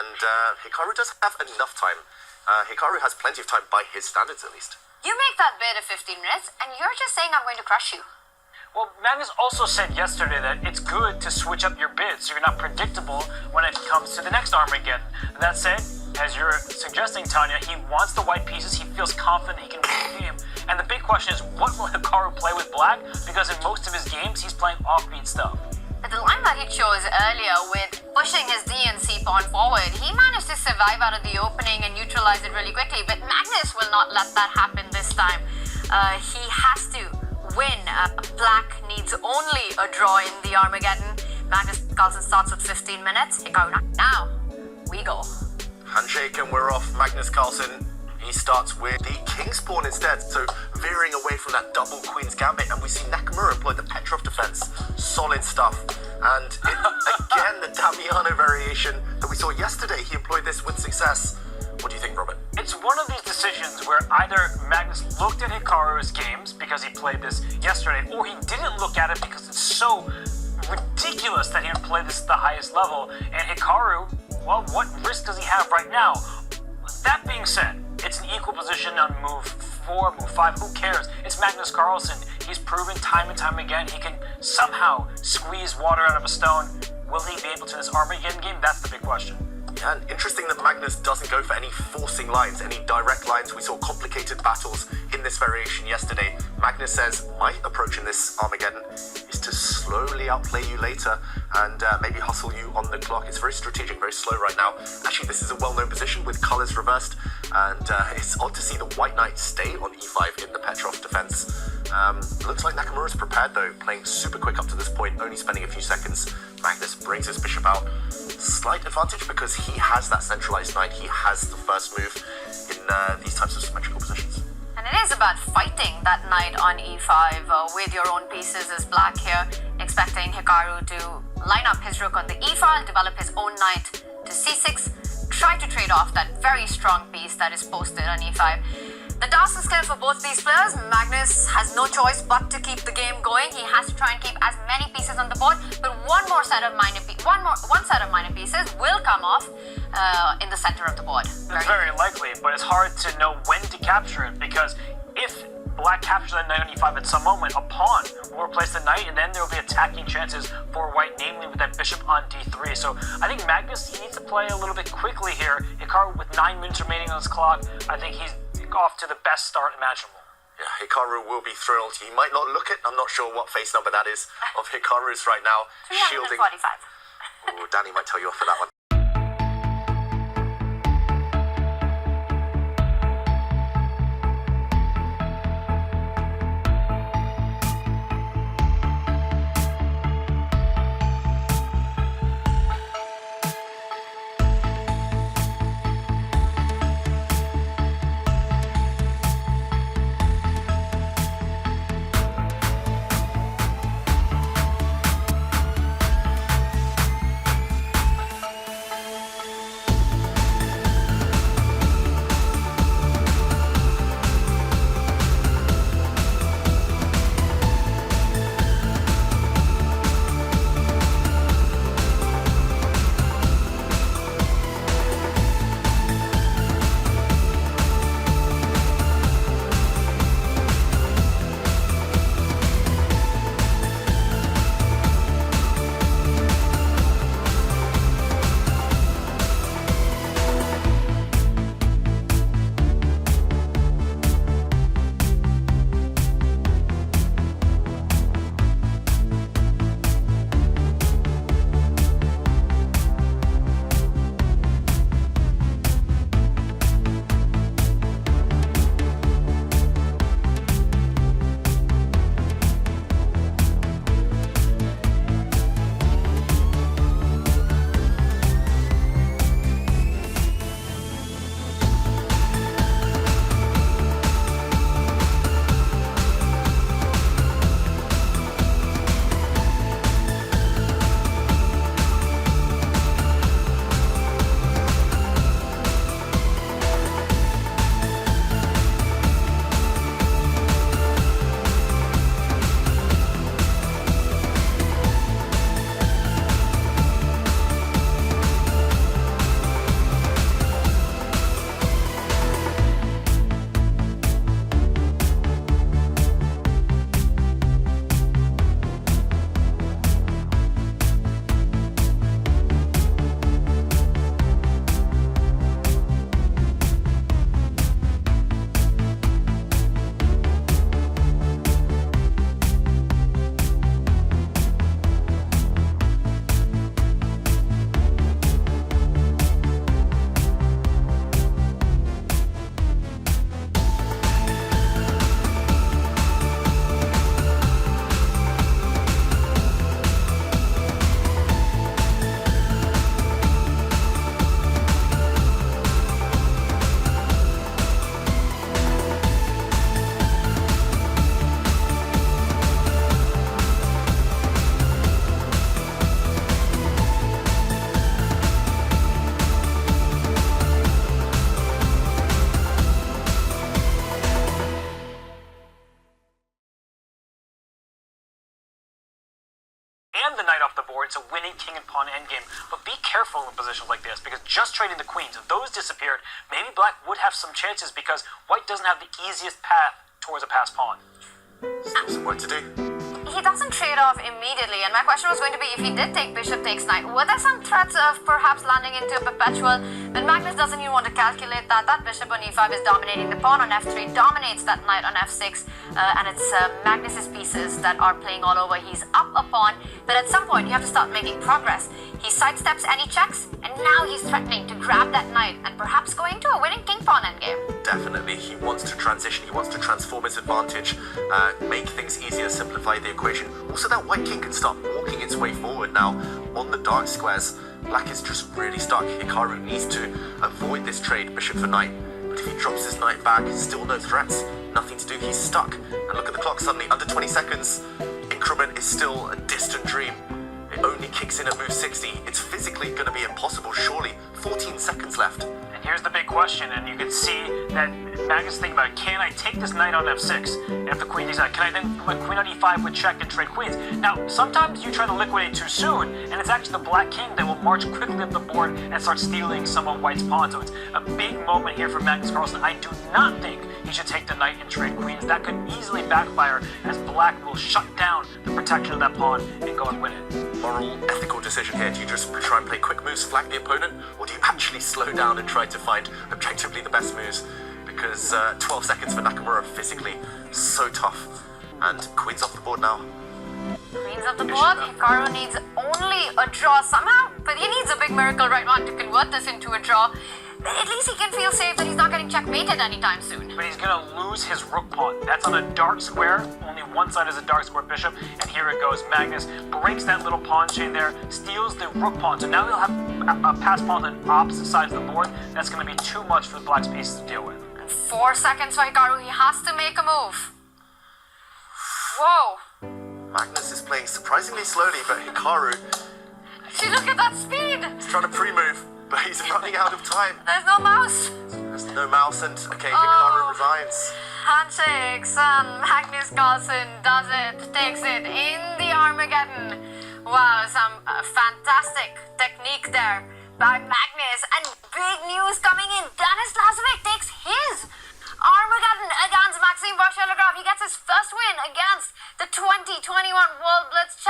and Hikaru does have enough time. Hikaru has plenty of time by his standards, at least. You make that bid of 15 minutes, and you're just saying I'm going to crush you. Well, Magnus also said yesterday that it's good to switch up your bids so you're not predictable when it comes to the next Armageddon. That said, as you're suggesting, Tanya, he wants the white pieces. He feels confident he can win the game. And the big question is, what will Hikaru play with black? Because in most of his games, he's playing offbeat stuff. But the line that he chose earlier with pushing his D and C pawn forward, he managed to survive out of the opening and neutralize it really quickly. But Magnus will not let that happen this time. He has to win. Black needs only a draw in the Armageddon. Magnus Carlsen starts with 15 minutes. Hikaru now we go. Handshake and we're off. Magnus Carlsen, he starts with the king's pawn instead, so veering away from that double queen's gambit, and we see Nakamura employ the Petrov defense. Solid stuff. And again, the Damiano variation that we saw yesterday, he employed this with success. What do you think, Robert? It's one of these decisions where either Magnus looked at Hikaru's games because he played this yesterday, or he didn't look at it because it's so ridiculous that he would play this at the highest level. And Hikaru, well, what risk does he have right now? That being said, it's an equal position on move 4, move 5, who cares? It's Magnus Carlsen. He's proven time and time again he can somehow squeeze water out of a stone. Will he be able to in this Armageddon game? That's the big question. Yeah, and interesting that Magnus doesn't go for any forcing lines, any direct lines. We saw complicated battles in this variation yesterday. Magnus says, my approach in this Armageddon is to slowly outplay you later and maybe hustle you on the clock. It's very strategic, very slow right now. Actually, this is a well-known position with colors reversed, and it's odd to see the white knight stay on e5 in the Petrov defense. Looks like Nakamura's prepared though, playing super quick up to this point, only spending a few seconds. Magnus brings his bishop out. Slight advantage because he has that centralized knight. He has the first move in these types of symmetrical positions. And it is about fighting that knight on e5 with your own pieces as black here, expecting Hikaru to line up his rook on the e file, develop his own knight to c6, try to trade off that very strong piece that is posted on e5. The task is clear for both these players. Magnus has no choice but to keep the game going. He has to try and keep as many pieces on the board, but one set of minor pieces will come off in the center of the board. It's very likely, but it's hard to know when to capture it, because if black captures that knight on e5 at some moment, a pawn will replace the knight, and then there will be attacking chances for white, namely with that bishop on d3. So I think Magnus, he needs to play a little bit quickly here. Hikaru, with 9 minutes remaining on his clock, I think he's off to the best start imaginable. Yeah, Hikaru will be thrilled. He might not look it. I'm not sure what face number that is of Hikaru's right now. 345. Oh, Danny might tell you off for that one. queen, king, and pawn endgame. But be careful in positions like this, because just trading the queens, if those disappeared, maybe black would have some chances because white doesn't have the easiest path towards a passed pawn. Still some work to do. He doesn't trade off immediately, and my question was going to be, if he did take bishop takes knight, were there some threats of perhaps landing into a perpetual? But Magnus doesn't even want to calculate that. That bishop on e5 is dominating. The pawn on f3 dominates that knight on f6, and it's Magnus's pieces that are playing all over. He's up a pawn, but at some point you have to start making progress. He sidesteps any checks, and now he's threatening to grab that knight and perhaps going to a winning king pawn endgame. Definitely, he wants to transition, he wants to transform his advantage, make things easier, simplify the equation. Also, that white king can start walking its way forward now on the dark squares. Black is just really stuck. Hikaru needs to avoid this trade, bishop for knight. But if he drops his knight back, still no threats, nothing to do, he's stuck. And look at the clock, suddenly under 20 seconds. Increment is still a distant dream. It only kicks in at move 60. It's physically going to be impossible, surely. 14 seconds left. And here's the big question, and you can see that Magnus thinking about, can I take this knight on f6? And if the queen takes out, can I then put queen on e5 with check and trade queens? Now, sometimes you try to liquidate too soon, and it's actually the black king that will march quickly up the board and start stealing some of white's pawns. So it's a big moment here for Magnus Carlsen. I do not think he should take the knight and trade queens. That could easily backfire, as black will shut down the protection of that pawn and go and win it. Moral, ethical decision here. Do you just try and play quick moves, flank the opponent, or do you actually slow down and try to find objectively the best moves? Because 12 seconds for Nakamura physically so tough. And queen's off the board now. Queen's off the board. Hikaru needs only a draw somehow, but he needs a big miracle right now to convert this into a draw. At least he can feel safe that he's not getting checkmated anytime soon. But he's going to lose his rook pawn. That's on a dark square. Only one side is a dark square bishop. And here it goes. Magnus breaks that little pawn chain there, steals the rook pawn. So now he'll have a passed pawn on opposite sides of the board. That's going to be too much for the black's pieces to deal with. 4 seconds for Hikaru. He has to make a move. Whoa. Magnus is playing surprisingly slowly, but Hikaru, See, look at that speed. he's trying to pre-move, but he's running out of time. There's no mouse. There's no mouse, and okay, Hikaru resigns. Handshakes, and Magnus Carlsen does it, takes it in the Armageddon. Wow, some fantastic technique there by Magnus. And big news coming in. Denis Lazovic takes his Armageddon against Maxime Vachier-Lagrave. He gets his first win against the 2021 World Blitz